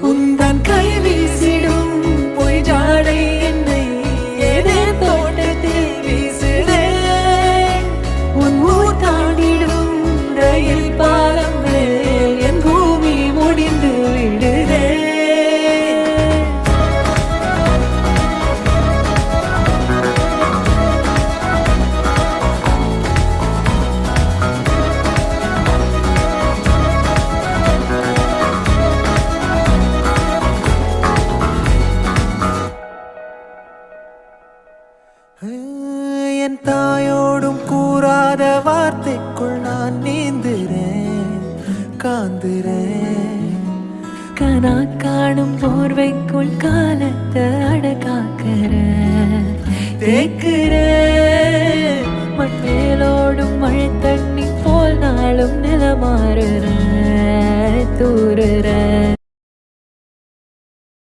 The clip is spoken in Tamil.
உந்தன் கை வீசிடும் பொய் ஜாடை என்னை ஏதே தோட்டத்தில் வீசுதே உன் ஊர் தாண்டிடும் ரயில் பாலம் மேல் என் பூமி முடிந்து விடுதே என் தாயோடும் கூறாத வார்த்தைக்குள் நான் நீந்துறேன் காந்துறேன் கனா காணும் போர்வைக்குள் காலத்தை அடக்காக்கிற தேக்குற மண்ணேலோடும் மழை தண்ணி போல் நாளும் நிலமாறுற தூறுற